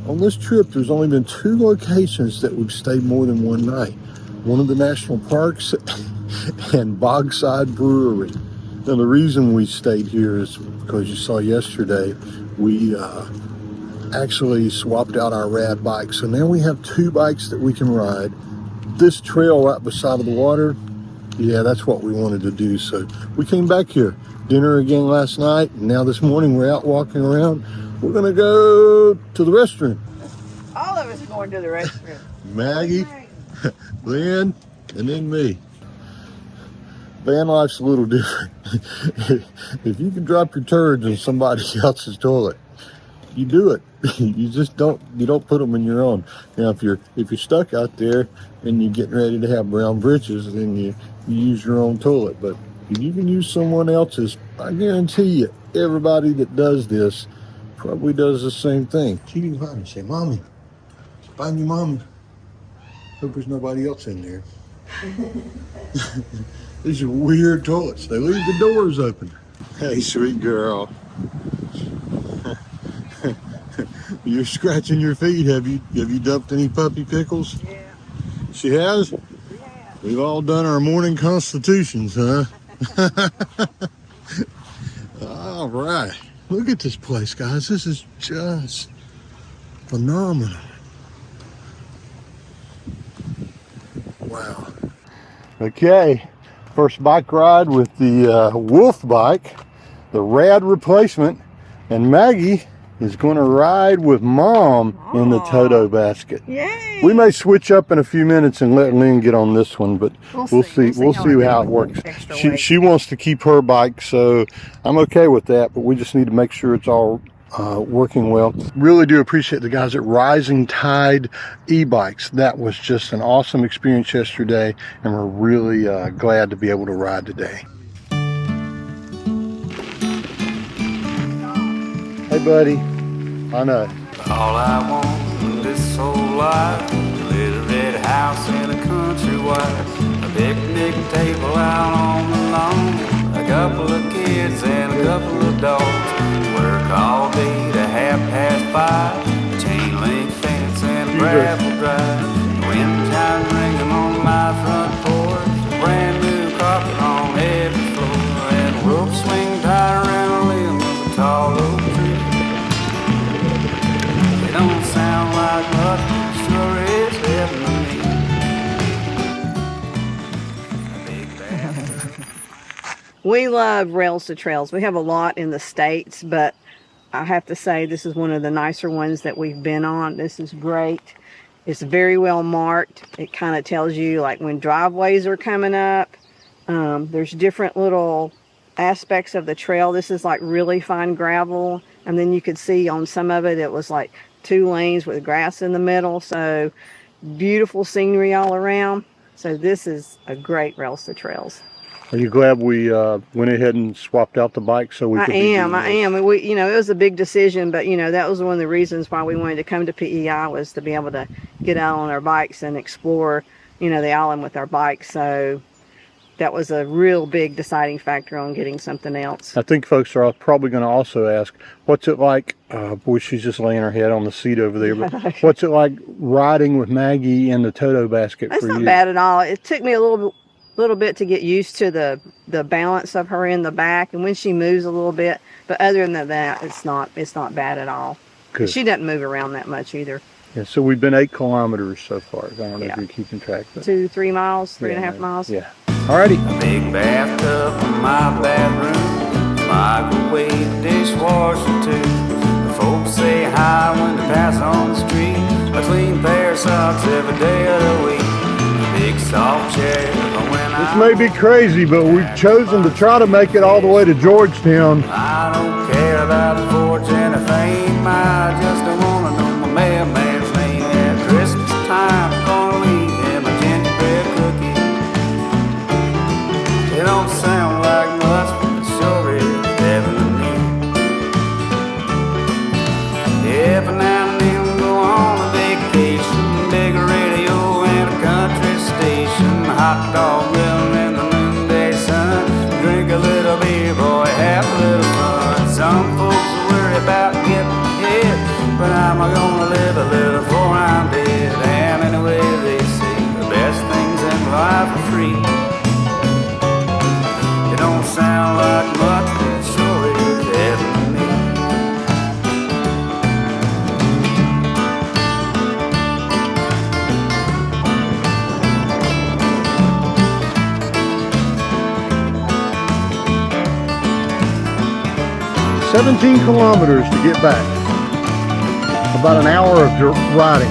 On this trip, there's only been 2 locations that we've stayed more than one night. One of the national parks and Bogside Brewery. Now, the reason we stayed here is because you saw yesterday, we actually swapped out our rad bikes. So now we have 2 bikes that we can ride. This trail right beside of the water, yeah, that's what we wanted to do. So we came back here. Dinner again last night. And now this morning we're out walking around. We're gonna go to the restroom. All of us are going to the restroom. Maggie, Lynn, and then me. Van life's a little different. If you can drop your turds in somebody else's toilet, you do it. You just don't put them in your own. Now, if you're stuck out there and you're getting ready to have brown britches, then you use your own toilet. But if you can use someone else's, I guarantee you, everybody that does this probably does the same thing. She can find and say, "Mommy, find your mommy. Hope there's nobody else in there." These are weird toilets. They leave the doors open. Hey, sweet girl. You're scratching your feet. Have you dumped any puppy pickles? Yeah. She has? Yeah. We've all done our morning constitutions, huh? All right. Look at this place, guys. This is just phenomenal. Wow. Okay. First bike ride with the Wolf bike, the rad replacement, and Maggie is going to ride with Mom in the Toto basket. Yay! We may switch up in a few minutes and let Lynn get on this one, but we'll see how it works. She wants to keep her bike, so I'm okay with that, but we just need to make sure it's all working well. Really do appreciate the guys at Rising Tide e-bikes. That was just an awesome experience yesterday, and we're really glad to be able to ride today. Hey buddy, I know. All I want in this whole life, a little red house and a country wife, a picnic table out on the lawn, a couple of kids and a couple of dogs. Work all day to 5:30, chain link fence and a gravel drive. Wind chime ringing on my front porch, brand new carpet on every floor, and a rope swing tied around a limb of a tall oak tree. It don't sound like much, but sure is heaven to me. We love Rails to Trails. We have a lot in the States, but I have to say this is one of the nicer ones that we've been on. This is great. It's very well marked. It kind of tells you like when driveways are coming up. There's different little aspects of the trail. This is like really fine gravel, and then you could see on some of it, it was like 2 lanes with grass in the middle. So beautiful scenery all around. So this is a great Rails to Trails. Are you glad we went ahead and swapped out the bike so we could I am. We, it was a big decision, but that was one of the reasons why we wanted to come to PEI, was to be able to get out on our bikes and explore, the island with our bikes. So that was a real big deciding factor on getting something else. I think folks are probably going to also ask, what's it like, boy, she's just laying her head on the seat over there, but what's it like riding with Maggie in the Toto basket for you? That's not bad at all. It took me a little bit to get used to the balance of her in the back and when she moves a little bit, but other than that, it's not bad at all. Good. She doesn't move around that much either. Yeah, so we've been 8 kilometers so far. I don't know if you're keeping track. But 3 miles, 3.5 miles. Yeah. Alrighty. A big bathtub in my bedroom, microwave, dishwasher too. The folks say hi when they pass on the street. A clean pair of socks every day of the week. A big soft chair for when This may be crazy, but we've chosen to try to make it all the way to Georgetown. I don't care about fortune or fame. I just don't want to know my mailman's name. At Christmas time, I'm gonna leave him a gingerbread cookie. It don't sound like much, but it sure is heaven to me. Every now and then we go on a vacation, big radio and a country station, hot dog grill in the noonday sun, drink a little beer, boy, have a little fun. Some folks worry about getting hit, but I 17 kilometers to get back. About an hour of riding.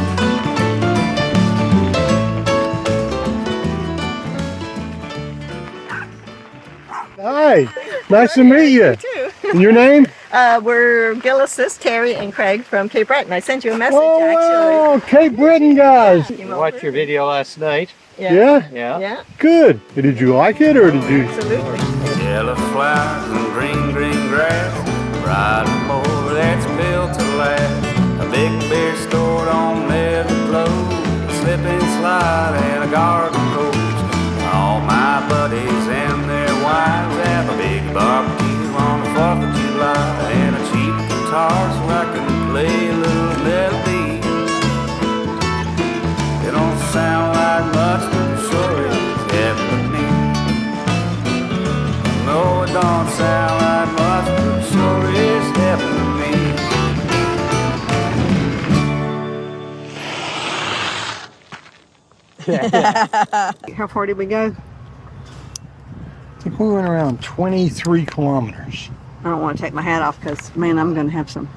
Hi, nice to meet you. Too. And your name? We're Gillis's, Terry and Craig from Cape Breton. I sent you a message Oh, Cape Breton guys. actually. Watched your video last night. Yeah? Yeah. Good. Did you like it or did you? Absolutely. Yellow flowers and green, green grass. Ride a mower that's built to last. A big beer store don't never close. A slip and slide and a garden hose. All my buddies and their wives have a big barbecue on the 4th of July. And a cheap guitar so I can play a little melody. It don't sound like much, but it sure is happening. No, it don't sound like much, but it sure is happening to me. How far did we go? I think we went around 23 kilometers. I don't want to take my hat off because, man, I'm going to have some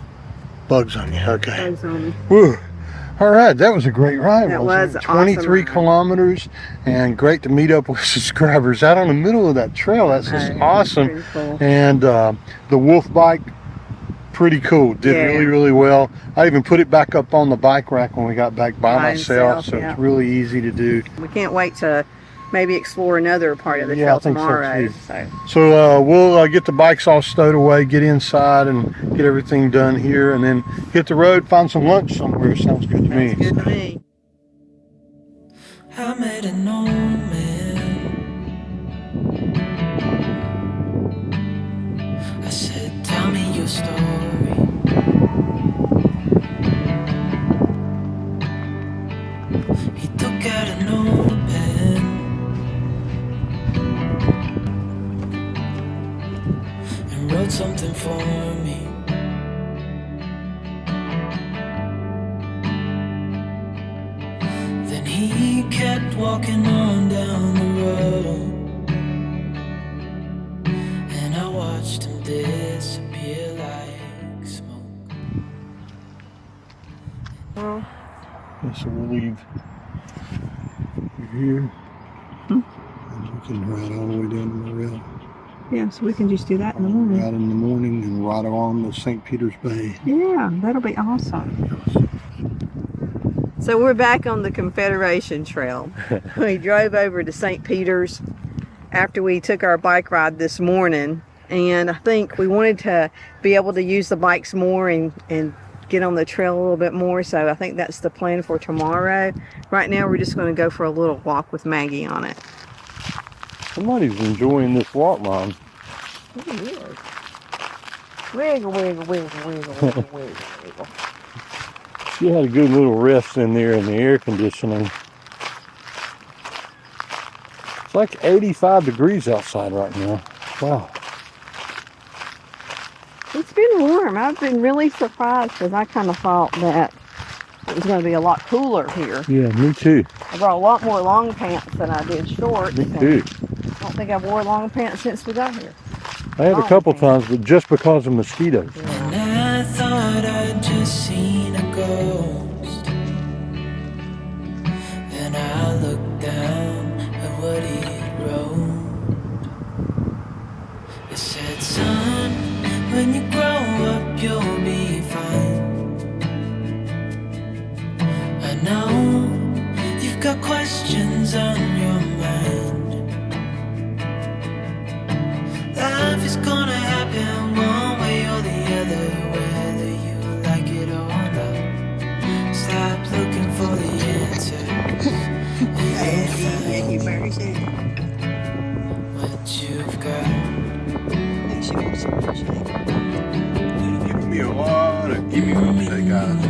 Bugs on you, okay. bugs on me. Whew. All right, that was a great ride. That wasn't was it? an 23 awesome ride. kilometers, and great to meet up with subscribers out on the middle of that trail. That's just Right. awesome. Pretty cool. And the Wolf bike, pretty cool. Did Yeah. really, really well. I even put it back up on the bike rack when we got back by myself, so yeah. it's really easy to do. We can't wait to maybe explore another part of the Yeah, trail I think so, tomorrow. too. So So we'll get the bikes all stowed away, get inside, and get everything done here, and then hit the road, find some lunch somewhere. Sounds good to me. that's good to me. I made an old man. I said, tell me your story. He took out an old pen and wrote something for me. Then he kept walking on down the road, and I watched him disappear like smoke. So we'll leave here. And you can ride all the way down to the rail. Yeah, so we can just do that in the morning. Ride in the morning and ride along the St. Peter's Bay. Yeah, that'll be awesome. So we're back on the Confederation Trail. We drove over to St. Peter's after we took our bike ride this morning, and I think we wanted to be able to use the bikes more and get on the trail a little bit more, so I think that's the plan for tomorrow. Right now we're just going to go for a little walk with Maggie on it. Somebody's enjoying this walk, Mom. Wiggle, wiggle, wiggle, wiggle, wiggle, wiggle, wiggle. She had a good little rest in there in the air conditioning. It's like 85 degrees outside right now. Wow. It's been warm. I've been really surprised because I kind of thought that it was going to be a lot cooler here. Yeah, me too. I brought a lot more long pants than I did shorts. Me and too. I don't think I've worn long pants since we got here. I had a couple times, but just because of mosquitoes. And I thought I'd just seen a ghost. Then I looked down at what he wrote. It said, son, when you grow up you'll be fine. I know you've got questions on your mind. Life is gonna happen one way or the other, whether you like it or not. Stop looking for the answers. And you'll find what you've got. Give me a lot of give me one today, guys.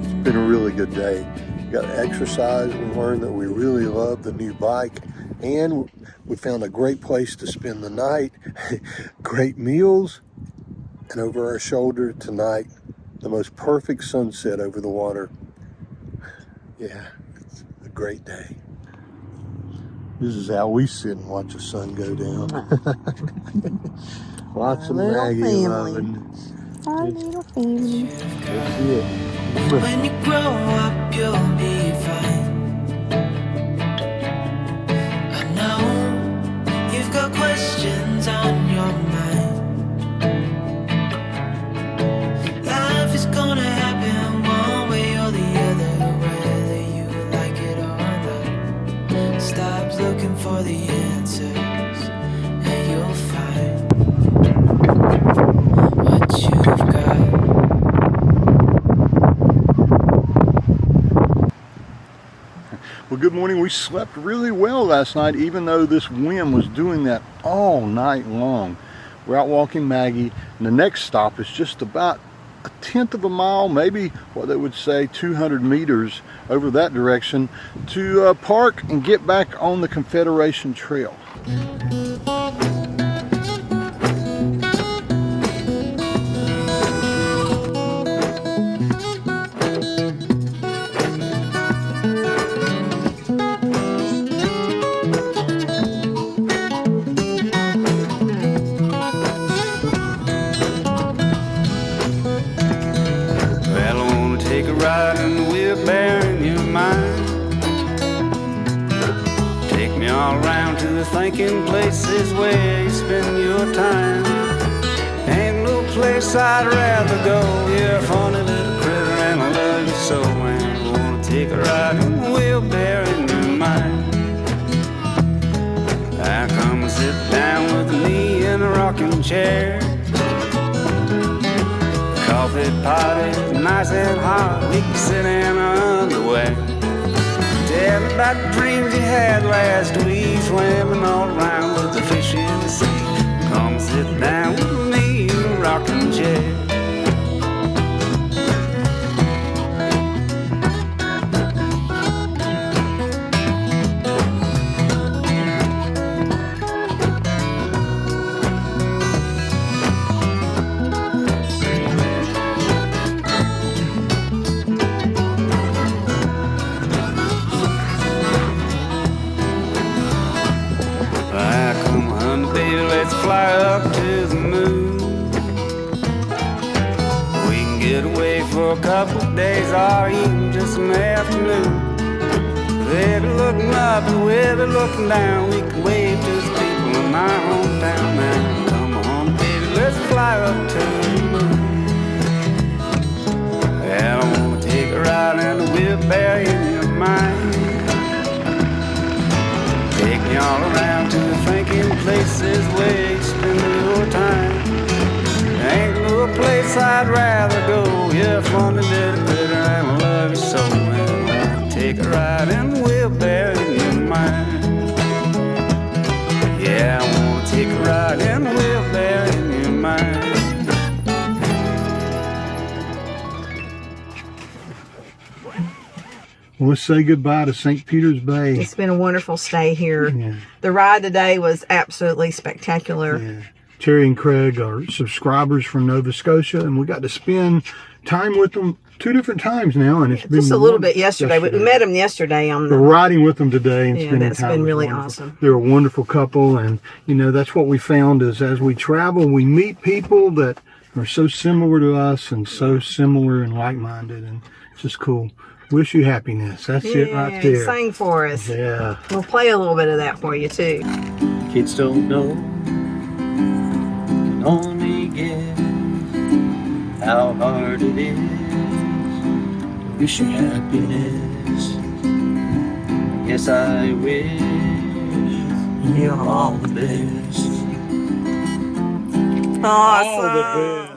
It's been a really good day. We got exercise. We learned that we really love the new bike, and we found a great place to spend the night. Great meals, and over our shoulder tonight, the most perfect sunset over the water. Yeah, it's a great day. This is how we sit and watch the sun go down. Lots of Little Maggie family. loving. Our little family. That's it. When you grow up, you'll be fine. I know you've got questions on your mind. Life is gonna happen one way or the other, whether you like it or not. Stop looking for the answers, and you'll find what you've got. Well, good morning. We slept really well last night, even though this wind was doing that all night long. We're out walking Maggie, and the next stop is just about 1/10 of a mile, maybe what they would say 200 meters over that direction, to park and get back on the Confederation Trail. Take a ride in the wheelbarrow in your mind. Take me all around to the thinking places where you spend your time. Ain't no place I'd rather go. You're a funny little critter and I love you so. And I wanna take a ride in the wheelbarrow in your mind. I come and sit down with me in a rocking chair. Coffee pot is nice and hot. We can sit in our underwear. Tell me about the dreams you had last week, swimming all around with the fish in the sea. Come sit down with me in a rocking chair. Let's fly up to the moon. We can get away for a couple of days or even just an afternoon. They'll be looking up and we'll be looking down. We can wave to the people in my hometown now. Come on, baby, let's fly up to the moon. Yeah, I wanna take a ride in the wheelbarrow in your mind. Take me all around to the thinking places where you spend your time. Ain't no place I'd rather go. You're a funny little critter and I love you so. And I'll take a ride in the wheelbarrow in your mind. Yeah, I wanna take a ride in the wheelbarrow in your mind. Well, let's say goodbye to St. Peter's Bay. It's been a wonderful stay here. Yeah. The ride today was absolutely spectacular. Yeah. Terry and Craig are subscribers from Nova Scotia, and we got to spend time with them 2 different times now, and it's been Just a little bit yesterday. We met them yesterday on We're the... riding with them today and Yeah, spending that's time. been was really wonderful. awesome. They're a wonderful couple, and you know that's what we found is as we travel, we meet people that are so similar to us and so similar and like-minded, and it's just cool. Wish you happiness. That's it right he there. sang for us. Yeah. We'll play a little bit of that for you too. Kids don't know, can only guess how hard it is to wish you happiness. Yes, I wish you all the best. Awesome. All the best.